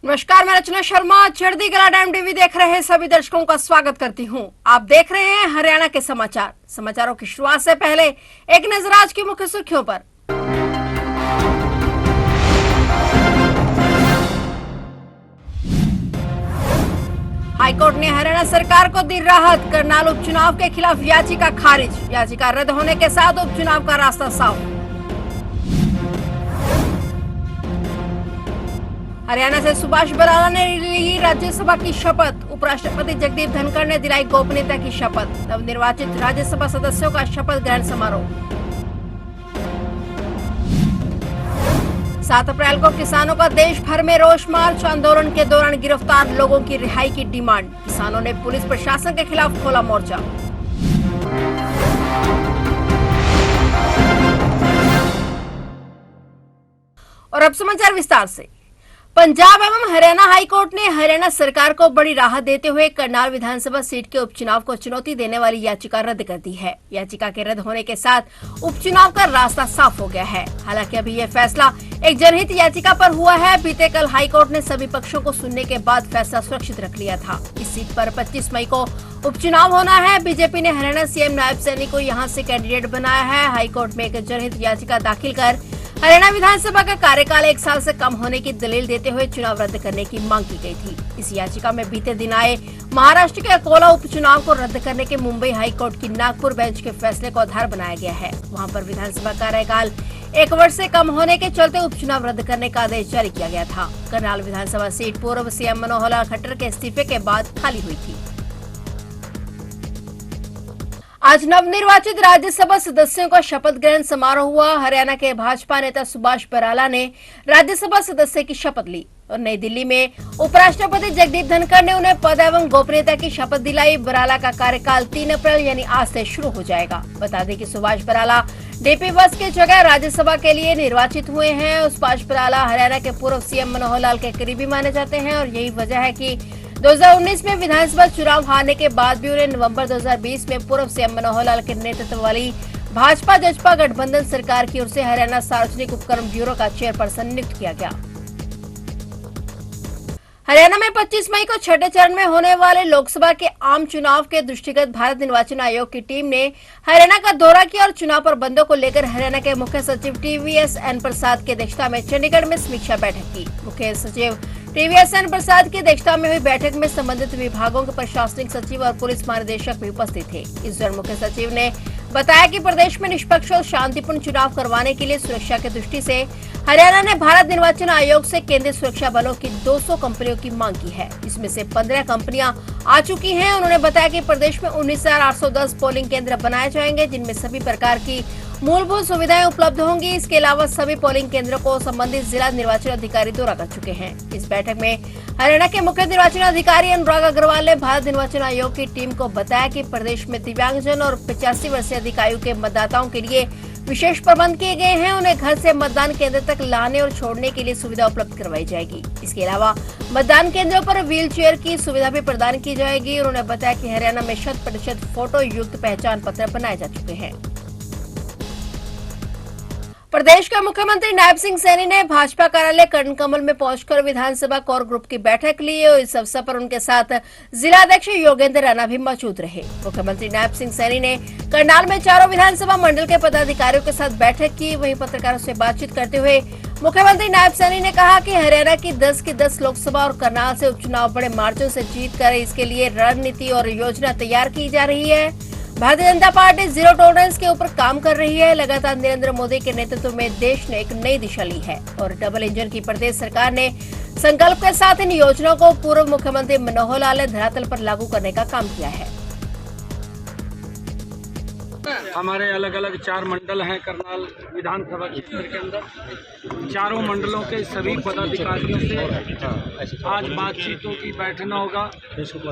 नमस्कार, मैं रचना शर्मा चढ़दी कला टाइम टीवी देख रहे हैं सभी दर्शकों का स्वागत करती हूं। आप देख रहे हैं हरियाणा के समाचार। समाचारों की शुरुआत से पहले एक नजर आज की मुख्य सुर्खियों पर। हाईकोर्ट ने हरियाणा सरकार को दी राहत। करनाल उपचुनाव के खिलाफ याचिका खारिज। याचिका रद्द होने के साथ उपचुनाव का रास्ता साफ। हरियाणा से सुभाष बराला ने ली राज्यसभा की शपथ। उपराष्ट्रपति जगदीप धनखड़ ने दिलाई गोपनीयता की शपथ। नवनिर्वाचित राज्यसभा सदस्यों का शपथ ग्रहण समारोह। 7 अप्रैल को किसानों का देश भर में रोष मार्च। आंदोलन के दौरान गिरफ्तार लोगों की रिहाई की डिमांड। किसानों ने पुलिस प्रशासन के खिलाफ खोला मोर्चा। और अब समाचार विस्तार से। पंजाब एवं हरियाणा हाईकोर्ट ने हरियाणा सरकार को बड़ी राहत देते हुए करनाल विधानसभा सीट के उपचुनाव को चुनौती देने वाली याचिका रद्द कर दी है। याचिका के रद्द होने के साथ उपचुनाव का रास्ता साफ हो गया है। हालांकि अभी यह फैसला एक जनहित याचिका पर हुआ है। बीते कल हाईकोर्ट ने सभी पक्षों को सुनने के बाद फैसला सुरक्षित रख लिया था। इस सीट पर 25 मई को उपचुनाव होना है। बीजेपी ने हरियाणा सीएम नायब सैनी को यहां से कैंडिडेट बनाया है। हाईकोर्ट में एक जनहित याचिका दाखिल कर हरियाणा विधानसभा का कार्यकाल 1 साल से कम होने की दलील देते हुए चुनाव रद्द करने की मांग की गई थी। इस याचिका में बीते दिन आए महाराष्ट्र के अकोला उपचुनाव को रद्द करने के मुंबई हाईकोर्ट की नागपुर बेंच के फैसले को आधार बनाया गया है। वहां पर विधानसभा कार्यकाल 1 वर्ष से कम होने के चलते उपचुनाव रद्द करने का आदेश जारी किया गया था। करनाल विधानसभा सीट पूर्व सीएम मनोहर लाल खट्टर के इस्तीफे के बाद खाली हुई थी। आज नवनिर्वाचित राज्यसभा सदस्यों का शपथ ग्रहण समारोह हुआ। हरियाणा के भाजपा नेता सुभाष बराला ने राज्यसभा सदस्य की शपथ ली और नई दिल्ली में उपराष्ट्रपति जगदीप धनखड़ ने उन्हें पद एवं गोपनीयता की शपथ दिलाई। बराला का कार्यकाल 3 अप्रैल यानी आज से शुरू हो जाएगा। बता दें कि सुभाष बराला डीपी बस की जगह राज्यसभा के लिए निर्वाचित हुए हैं। सुभाष बराला हरियाणा के पूर्व सीएम मनोहर लाल के करीबी माने जाते हैं और यही वजह है कि 2019 में विधानसभा चुनाव हारने के बाद भी उन्हें नवंबर 2020 में पूर्व सीएम मनोहर लाल के नेतृत्व वाली भाजपा जजपा गठबंधन सरकार की ओर से हरियाणा सार्वजनिक उपक्रम ब्यूरो का चेयरपर्सन नियुक्त किया गया। हरियाणा में 25 मई को छठे चरण में होने वाले लोकसभा के आम चुनाव के दृष्टिगत भारत निर्वाचन आयोग की टीम ने हरियाणा का दौरा किया और चुनाव प्रबंधों को लेकर हरियाणा के मुख्य सचिव टीवीएस एन प्रसाद की अध्यक्षता में चंडीगढ़ में समीक्षा बैठक की। मुख्य सचिव टीवीएस एन प्रसाद की अध्यक्षता में हुई बैठक में संबंधित विभागों के प्रशासनिक सचिव और पुलिस महानिदेशक भी उपस्थित थे। इस दौरान मुख्य सचिव ने बताया कि प्रदेश में निष्पक्ष और शांतिपूर्ण चुनाव करवाने के लिए सुरक्षा की दृष्टि से हरियाणा ने भारत निर्वाचन आयोग से केंद्रीय सुरक्षा बलों की 200 कंपनियों की मांग की है। इसमें से 15 कंपनियां आ चुकी हैं। उन्होंने बताया कि प्रदेश में 19,810 पोलिंग केंद्र बनाए जाएंगे, जिनमें सभी प्रकार की मूलभूत सुविधाएं उपलब्ध होंगी। इसके अलावा सभी पोलिंग केंद्रों को संबंधित जिला निर्वाचन अधिकारी दौरा कर चुके हैं। इस बैठक में हरियाणा के मुख्य निर्वाचन अधिकारी अनुराग अग्रवाल ने भारत निर्वाचन आयोग की टीम को बताया कि प्रदेश में दिव्यांगजन और 85 वर्ष अधिक आयु के मतदाताओं के लिए विशेष प्रबंध किए गए हैं। उन्हें घर से मतदान केंद्र तक लाने और छोड़ने के लिए सुविधा उपलब्ध करवाई जाएगी। इसके अलावा मतदान केंद्रों पर व्हील चेयर की सुविधा भी प्रदान की जाएगी। उन्होंने बताया कि हरियाणा में 100% फोटो युक्त पहचान पत्र बनाए जा चुके हैं। प्रदेश के मुख्यमंत्री नायब सिंह सैनी ने भाजपा कार्यालय कर्ण कमल में पहुंचकर विधानसभा कोर ग्रुप की बैठक ली और इस अवसर पर उनके साथ जिलाध्यक्ष योगेंद्र राणा भी मौजूद रहे। मुख्यमंत्री नायब सिंह सैनी ने करनाल में चारों विधानसभा मंडल के पदाधिकारियों के साथ बैठक की। वहीं पत्रकारों से बातचीत करते हुए मुख्यमंत्री नायब सैनी ने कहा कि हरियाणा की 10 की 10 लोकसभा और करनाल से उपचुनाव बड़े मार्जिन से जीत कर इसके लिए रणनीति और योजना तैयार की जा रही है। Bharatiya Janata party zero tolerance के ऊपर काम कर रही है। लगातार नरेंद्र मोदी के नेतृत्व में देश ने एक नई दिशा ली है और डबल इंजन की प्रदेश सरकार ने संकल्प के साथ इन योजनाओं को पूर्व मुख्यमंत्री मनोहर लाल ने धरातल पर लागू करने का काम किया है। हमारे अलग अलग 4 मंडल हैं करनाल विधानसभा क्षेत्र के अंदर। चारों मंडलों के सभी पदाधिकारियों से आज बातचीतों की बैठना होगा।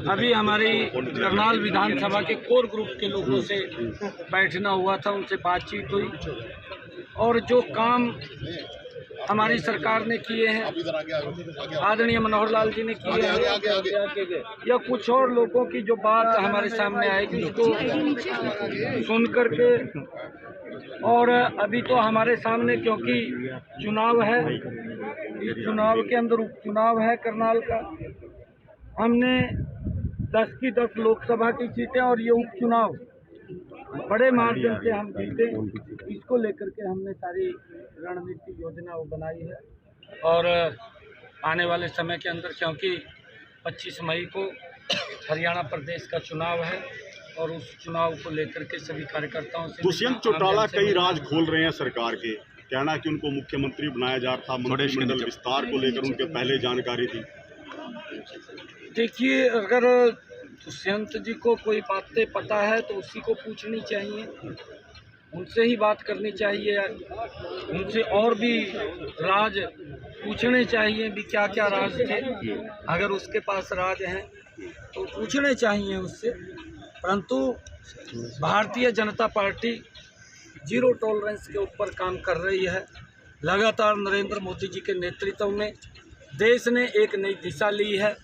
अभी हमारी करनाल विधानसभा के कोर ग्रुप के लोगों से बैठना हुआ था, उनसे बातचीत हुई और जो काम हमारी सरकार ने किए हैं, आदरणीय मनोहर लाल जी ने किए हैं, या कुछ और लोगों की जो बात हमारे सामने आएगी उसको सुन करके, और अभी तो हमारे सामने क्योंकि चुनाव है इस चुनाव के अंदर उपचुनाव है करनाल का। हमने 10 की 10 लोकसभा की सीटें और ये उपचुनाव बड़े मार्जिन से हम जीते, इसको लेकर के हमने सारी रणनीति योजना बनाई है। और आने वाले समय के अंदर, क्योंकि 25 मई को हरियाणा प्रदेश का चुनाव है और उस चुनाव को लेकर के सभी कार्यकर्ताओं से दुष्यंत चौटाला कई राज खोल रहे हैं सरकार के, कहना कि उनको मुख्यमंत्री बनाया जा रहा था, मंत्रिमंडल विस्तार को लेकर उनके पहले जानकारी थी। देखिए, अगर दुष्यंत जी को कोई बातें पता है तो उसी को पूछनी चाहिए, उनसे ही बात करनी चाहिए, उनसे और भी राज पूछने चाहिए भी क्या क्या राज थे। अगर उसके पास राज हैं तो पूछने चाहिए उससे। परंतु Bharatiya Janata party zero tolerance के ऊपर काम कर रही है। लगातार नरेंद्र मोदी जी के नेतृत्व में देश ने एक नई दिशा ली है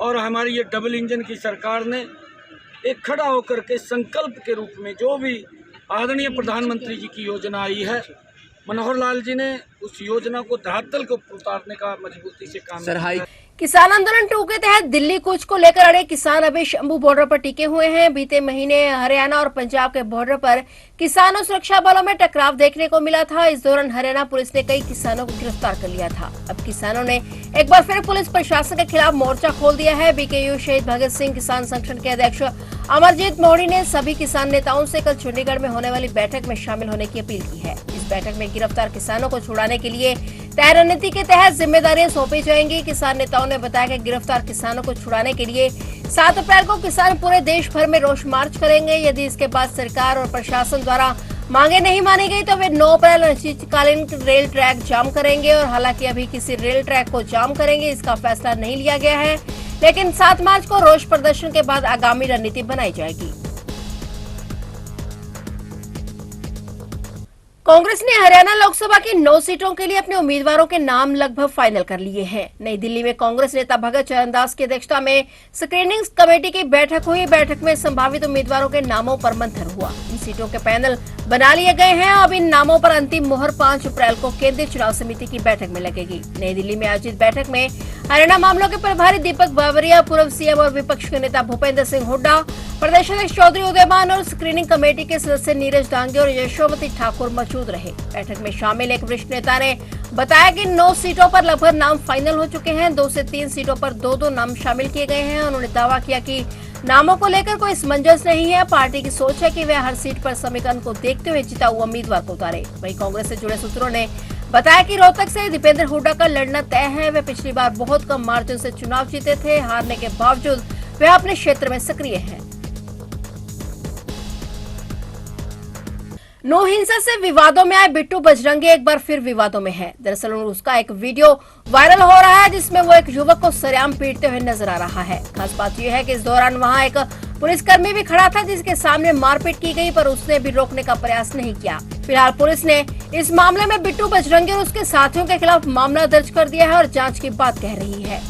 और हमारी ये डबल इंजन की सरकार ने एक खड़ा होकर के संकल्प के रूप में जो भी आदरणीय प्रधानमंत्री जी की योजना आई है, मनोहर लाल जी ने उस योजना को धरातल को उतारने का मजबूती से काम किया है। किसान आंदोलन 2 के तहत दिल्ली कूच को लेकर अड़े किसान अभी शंभू बॉर्डर पर टिके हुए हैं। बीते महीने हरियाणा और पंजाब के बॉर्डर पर किसानों सुरक्षा बलों में टकराव देखने को मिला था। इस दौरान हरियाणा पुलिस ने कई किसानों को गिरफ्तार कर लिया था। अब किसानों ने एक बार फिर पुलिस प्रशासन के खिलाफ मोर्चा खोल दिया है। बीकेयू शहीद भगत सिंह किसान संगठन के अध्यक्ष अमरजीत मोहड़ी ने सभी किसान नेताओं से कल चंडीगढ़ में होने वाली बैठक में शामिल होने की अपील की है। इस बैठक में गिरफ्तार किसानों को छुड़ाने के लिए तय रणनीति के तहत जिम्मेदारियां सौंपी जाएंगी। किसान नेताओं ने बताया कि गिरफ्तार किसानों को छुड़ाने के लिए 7 अप्रैल को किसान पूरे देश भर में रोष मार्च करेंगे। यदि इसके बाद सरकार और प्रशासन द्वारा मांगे नहीं मानी गई तो वे 9 अप्रैल अनिश्चितकालीन रेल ट्रैक जाम करेंगे। और हालांकि अभी किसी रेल ट्रैक को जाम करेंगे इसका फैसला नहीं लिया गया है, लेकिन 7 मार्च को रोष प्रदर्शन के बाद आगामी रणनीति बनाई जाएगी। कांग्रेस ने हरियाणा लोकसभा की 9 सीटों के लिए अपने उम्मीदवारों के नाम लगभग फाइनल कर लिए हैं। नई दिल्ली में कांग्रेस नेता भगत चरण दास की अध्यक्षता में स्क्रीनिंग कमेटी की बैठक हुई। बैठक में संभावित उम्मीदवारों के नामों पर मंथन हुआ। इन सीटों के पैनल बना लिए गए हैं। अब इन नामों पर अंतिम मुहर 5 अप्रैल को केंद्रीय चुनाव समिति की बैठक में लगेगी। नई दिल्ली में आयोजित बैठक में हरियाणा मामलों के प्रभारी दीपक बावरिया, पूर्व सीएम और विपक्ष के नेता भूपेंद्र सिंह हुड्डा, प्रदेश अध्यक्ष चौधरी उदयमान और स्क्रीनिंग कमेटी के सदस्य नीरज डांगे और यशोमती ठाकुर मौजूद रहे। बैठक में शामिल एक वरिष्ठ नेता ने बताया कि 9 सीटों पर लगभग नाम फाइनल हो चुके हैं। 2 से 3 सीटों पर 2-2 नाम शामिल किए गए हैं। उन्होंने दावा किया कि नामों को लेकर कोई असमंजस नहीं है। पार्टी की सोच है कि वे हर सीट पर समीकरण को देखते हुए जिता हुआ उम्मीदवार को उतारे। वहीं कांग्रेस से जुड़े सूत्रों ने बताया कि रोहतक से दीपेंद्र हुड्डा का लड़ना तय है। वे पिछली बार बहुत कम मार्जिन से चुनाव जीते थे। हारने के बावजूद वे अपने क्षेत्र में सक्रिय हैं। नो हिंसा से विवादों में आए बिट्टू बजरंगी एक बार फिर विवादों में है। दरअसल उसका एक वीडियो वायरल हो रहा है जिसमें वो एक युवक को सरेआम पीटते हुए नजर आ रहा है। खास बात यह है कि इस दौरान वहां एक पुलिसकर्मी भी खड़ा था जिसके सामने मारपीट की गई, पर उसने भी रोकने का प्रयास नहीं किया। फिलहाल पुलिस ने इस मामले में बिट्टू बजरंगी और उसके साथियों के खिलाफ मामला दर्ज कर दिया है और जाँच की बात कह रही है।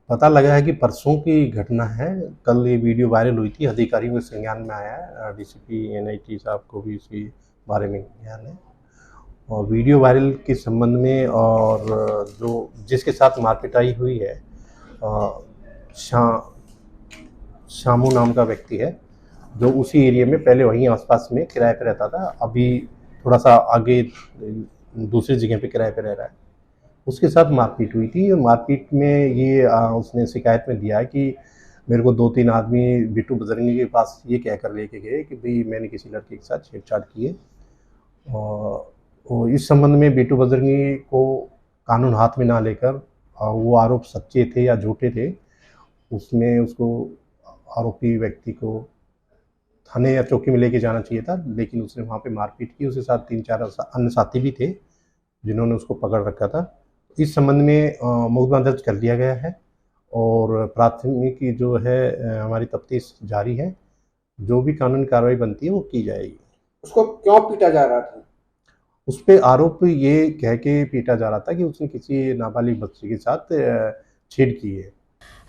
पता लगा है कि परसों की घटना है। कल ये वीडियो वायरल हुई थी, अधिकारियों के संज्ञान में आया है। डीसीपी एनआईटी साहब को भी इसी बारे में ज्ञान है। और वीडियो वायरल के संबंध में और जो जिसके साथ मारपिटाई हुई है शामू नाम का व्यक्ति है, जो उसी एरिया में पहले वहीं आसपास में किराए पे रहता था, अभी थोड़ा सा आगे दूसरी जगह पे किराए पे रह रहा है। उसके साथ मारपीट हुई थी। मारपीट में ये उसने शिकायत में दिया है कि मेरे को 2-3 आदमी बिट्टू बजरंगी के पास ये कह कर लेके गए कि भाई मैंने किसी लड़के के साथ छेड़छाड़ की है। और इस संबंध में बिट्टू बजरंगी को कानून हाथ में ना लेकर वो आरोप सच्चे थे या झूठे थे, उसमें उसको आरोपी व्यक्ति को थाने या चौकी में लेके जाना चाहिए था, लेकिन उसने वहाँ पे मारपीट की। उसके साथ 3-4 अन्य साथी भी थे जिन्होंने उसको पकड़ रखा था। इस संबंध में मुकदमा दर्ज कर लिया गया है और प्राथमिकी जो है हमारी तफ्तीश जारी है। जो भी कानूनी कार्रवाई बनती है वो की जाएगी। उसको क्यों पीटा जा रहा था? उस पे आरोप ये कह के पीटा जा रहा था कि उसने किसी नाबालिग बच्ची के साथ छेड़ की है।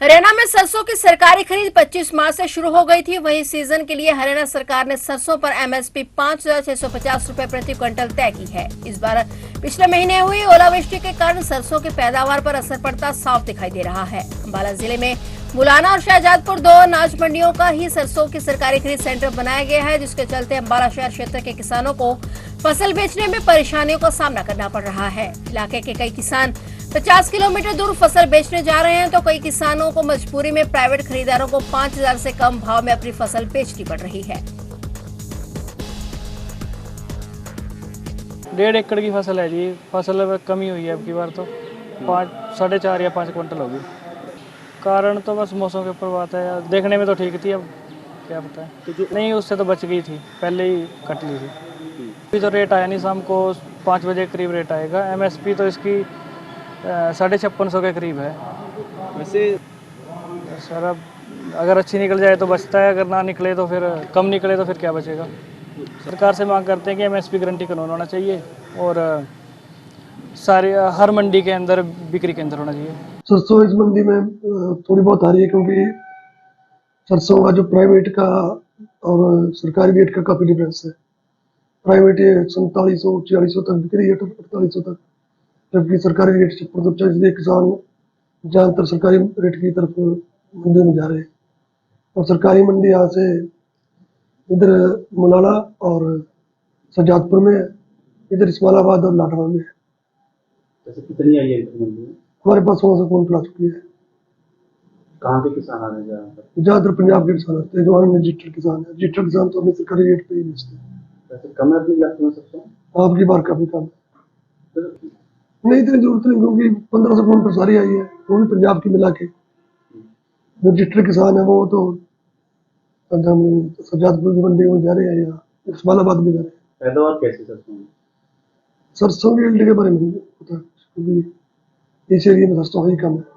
हरियाणा में सरसों की सरकारी खरीद 25 मार्च से शुरू हो गई थी। वहीं सीजन के लिए हरियाणा सरकार ने सरसों पर एमएसपी 5,650 रुपए प्रति क्विंटल तय की है। इस बार पिछले महीने हुई ओलावृष्टि के कारण सरसों की पैदावार पर असर पड़ता साफ दिखाई दे रहा है। अंबाला जिले में मुलाना और शाहजादपुर 2 अनाज मंडियों का ही सरसों की सरकारी खरीद सेंटर बनाया गया है, जिसके चलते अंबाला शहर क्षेत्र के किसानों को फसल बेचने में परेशानियों का सामना करना पड़ रहा है। इलाके के कई किसान 50 किलोमीटर दूर फसल बेचने जा रहे हैं, तो कई किसानों को मजबूरी में प्राइवेट खरीदारों को 5,000 से कम भाव में अपनी फसल बेचनी पड़ रही है। 1.5 एकड़ की फसल है जी। फसल कमी हुई है अब की बार तो 4.5 या 5 क्विंटल होगी। कारण तो बस मौसम के ऊपर बात है। देखने में तो ठीक थी, अब क्या पता है। नहीं, उससे तो बच गई थी, पहले ही कट ली थी। अभी तो रेट आया नहीं, शाम को 5 बजे के करीब रेट आएगा। एमएसपी तो इसकी 5650 के करीब है। वैसे सर अब अगर अच्छी निकल जाए तो बचता है, अगर ना निकले तो फिर कम निकले तो फिर क्या बचेगा। सरकार से मांग करते हैं कि एमएसपी गारंटी कानून होना चाहिए और सारे हर मंडी के अंदर बिक्री केंद्र होना चाहिए। सरसों इस मंडी में थोड़ी बहुत आ रही है, क्योंकि सरसों का जो प्राइवेट का और सरकारी रेट का काफ़ी डिफरेंस है। प्राइवेट ये 4700-4600 तक बिक रही है, 4800 तक, जबकि सरकारी रेट 5650। इसलिए किसान ज़्यादातर सरकारी रेट की तरफ मंडी में जा रहे हैं। और सरकारी मंडी यहाँ से इधर मुलाना और शाहजादपुर में, इधर इस्माइलाबाद और लाडवा में। वैसे कितनी आई है मंडी में? हमारे पास 1600 क्विंटल आ चुकी है। कहाँ के किसान आ रहे हैं? ज़्यादातर पंजाब के किसान आते हैं, जो हमारे डिजिटल किसान है। डिजिटल किसान तो अपने सरकारी रेट पे ही बेचते हैं। वैसे कम है अपनी लगता है सबसे? आपकी बार काफी कम है। नहीं, इतनी जरूरत नहीं, क्योंकि 1500 क्विंटल सारी आई है, वो भी पंजाब की मिला के। जो डिजिटल किसान है वो तो शाहजादपुर की मंडी में जा रहे हैं, यहाँ इस्माइलाबाद में जा रहे हैं। पैदावार कैसी सरसों में? सरसों की यील्ड के बारे में नहीं पता, क्योंकि इस एरिया में सरसों ही कम है।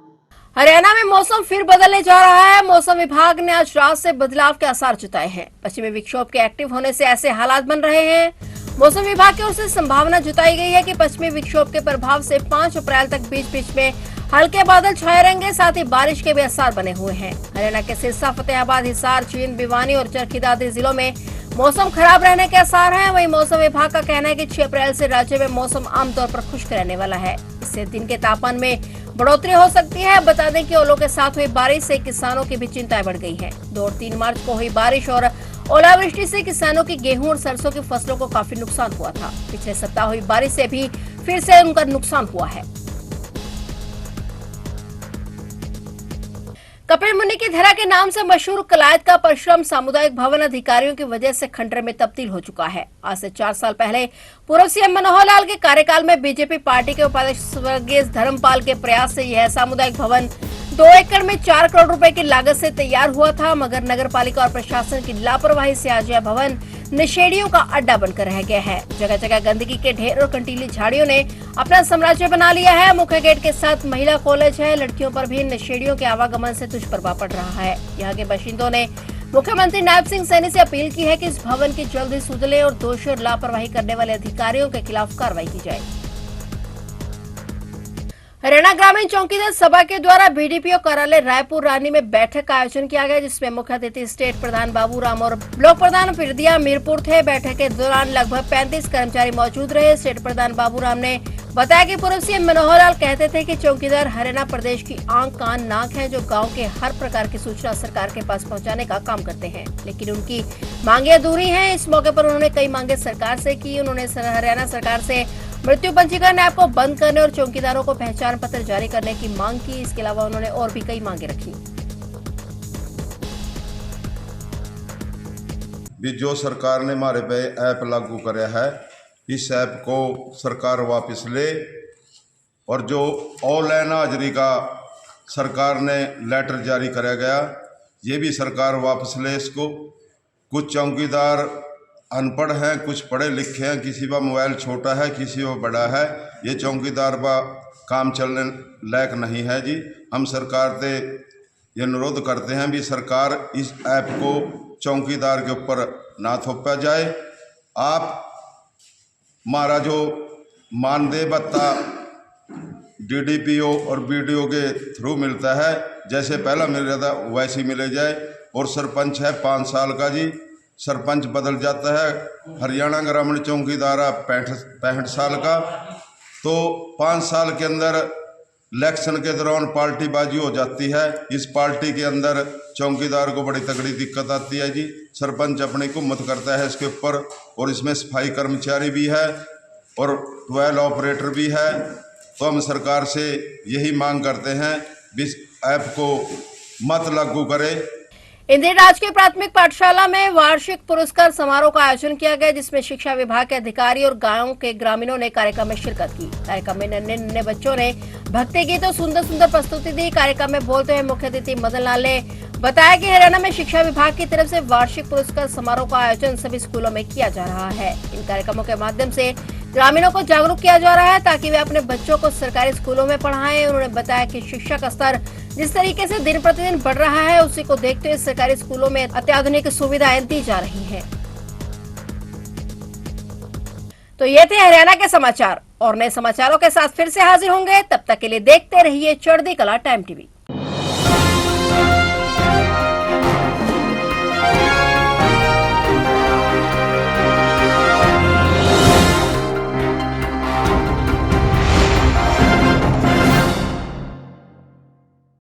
हरियाणा में मौसम फिर बदलने जा रहा है। मौसम विभाग ने आज रात से बदलाव के आसार जताए हैं। पश्चिमी विक्षोभ के एक्टिव होने से ऐसे हालात बन रहे हैं। मौसम विभाग की ओर से संभावना जताई गई है कि पश्चिमी विक्षोभ के प्रभाव से 5 अप्रैल तक बीच बीच में हल्के बादल छाए रहेंगे, साथ ही बारिश के भी आसार बने हुए हैं। हरियाणा के सिरसा, फतेहाबाद, हिसार, जींद, भिवानी और चरखी दादरी जिलों में मौसम खराब रहने के आसार हैं। वहीं मौसम विभाग का कहना है कि 6 अप्रैल से राज्य में मौसम आमतौर पर खुश्क रहने वाला है। इससे दिन के तापमान में बढ़ोतरी हो सकती है। बता दें कि ओलों के साथ हुई बारिश से किसानों की भी चिंताएं बढ़ गई हैं। 2 और 3 मार्च को हुई बारिश और ओलावृष्टि से किसानों की गेहूं और सरसों की फसलों को काफी नुकसान हुआ था। पिछले सप्ताह हुई बारिश से भी फिर से उनका नुकसान हुआ है। कपिल मुनि की धरा के नाम से मशहूर कलायत का परशुराम सामुदायिक भवन अधिकारियों की वजह से खंडर में तब्दील हो चुका है। आज से 4 साल पहले पूर्व सीएम मनोहर लाल के कार्यकाल में बीजेपी पार्टी के उपाध्यक्ष स्वर्गीय धर्मपाल के प्रयास से यह सामुदायिक भवन 2 एकड़ में 4 करोड़ रुपए की लागत से तैयार हुआ था, मगर नगर पालिका और प्रशासन की लापरवाही से आज यह भवन नशेड़ियों का अड्डा बनकर रह गया है। जगह जगह गंदगी के ढेर और कंटीली झाड़ियों ने अपना साम्राज्य बना लिया है। मुख्य गेट के साथ महिला कॉलेज है। लड़कियों पर भी नशेड़ियों के आवागमन से दुष्प्रभाव पड़ रहा है। यहाँ के बाशिंदों ने मुख्यमंत्री नायब सिंह सैनी से अपील की है कि इस भवन की जल्द ही सुधले और दोषी और लापरवाही करने वाले अधिकारियों के खिलाफ कार्रवाई की जाए। हरियाणा ग्रामीण चौकीदार सभा के द्वारा बीडीपीओ कार्यालय रायपुर रानी में बैठक का आयोजन किया गया, जिसमें मुख्य अतिथि स्टेट प्रधान बाबूराम और ब्लॉक प्रधान फिरदिया मीरपुर थे। बैठक के दौरान लगभग 35 कर्मचारी मौजूद रहे। स्टेट प्रधान बाबूराम ने बताया कि पूर्व सीएम मनोहर लाल कहते थे कि चौकीदार हरियाणा प्रदेश की आंख कान नाक है, जो गांव के हर प्रकार की सूचना सरकार के पास पहुंचाने का काम करते हैं, लेकिन उनकी मांगे अधूरी हैं। इस मौके पर उन्होंने कई मांगे सरकार से की। उन्होंने हरियाणा सरकार से मृत्यु पंजीकरण ऐप को बंद करने और चौकीदारों को पहचान पत्र जारी करने की मांग की। इसके अलावा उन्होंने और भी कई मांगे रखी। जो सरकार ने हमारे पे ऐप लागू कराया है, इस ऐप को सरकार वापस ले, और जो ऑनलाइन हाजिरी का सरकार ने लेटर जारी कराया गया, ये भी सरकार वापस ले इसको। कुछ चौकीदार अनपढ़ हैं, कुछ पढ़े लिखे हैं, किसी का मोबाइल छोटा है, किसी का बड़ा है। ये चौकीदार का काम चलने लायक नहीं है जी। हम सरकार से ये अनुरोध करते हैं भी सरकार इस ऐप को चौकीदार के ऊपर ना थोपा जाए। आप हमारा जो मानदेय भत्ता डीडीपीओ और बीडीओ के थ्रू मिलता है, जैसे पहला मिल रहा था वैसे ही मिले जाए। और सरपंच है 5 साल का जी, सरपंच बदल जाता है। हरियाणा ग्रामीण चौकीदार 65 साल का। तो 5 साल के अंदर इलेक्शन के दौरान पार्टीबाजी हो जाती है। इस पार्टी के अंदर चौकीदार को बड़ी तगड़ी दिक्कत आती है जी। सरपंच अपनी हुकूमत करता है इसके ऊपर, और इसमें सफाई कर्मचारी भी है और ट्वेल ऑपरेटर भी है। तो हम सरकार से यही मांग करते हैं इस ऐप को मत लागू करे। इंदिरा राजकीय प्राथमिक पाठशाला में वार्षिक पुरस्कार समारोह का आयोजन किया गया, जिसमें शिक्षा विभाग के अधिकारी और गांव के ग्रामीणों ने कार्यक्रम में शिरकत की। कार्यक्रम में नन्हे बच्चों ने भक्ति गीत और सुंदर प्रस्तुति दी। कार्यक्रम में बोलते हुए मुख्य अतिथि मदन लाल ने बताया कि हरियाणा में शिक्षा विभाग की तरफ से वार्षिक पुरस्कार समारोह का आयोजन सभी स्कूलों में किया जा रहा है। इन कार्यक्रमों के माध्यम से ग्रामीणों को जागरूक किया जा रहा है ताकि वे अपने बच्चों को सरकारी स्कूलों में पढ़ाएं। उन्होंने बताया कि शिक्षा का स्तर जिस तरीके से दिन प्रतिदिन बढ़ रहा है, उसी को देखते हुए सरकारी स्कूलों में अत्याधुनिक सुविधाएं दी जा रही हैं। तो ये थे हरियाणा के समाचार, और नए समाचारों के साथ फिर से हाजिर होंगे। तब तक के लिए देखते रहिए चढ़ती कला टाइम टीवी।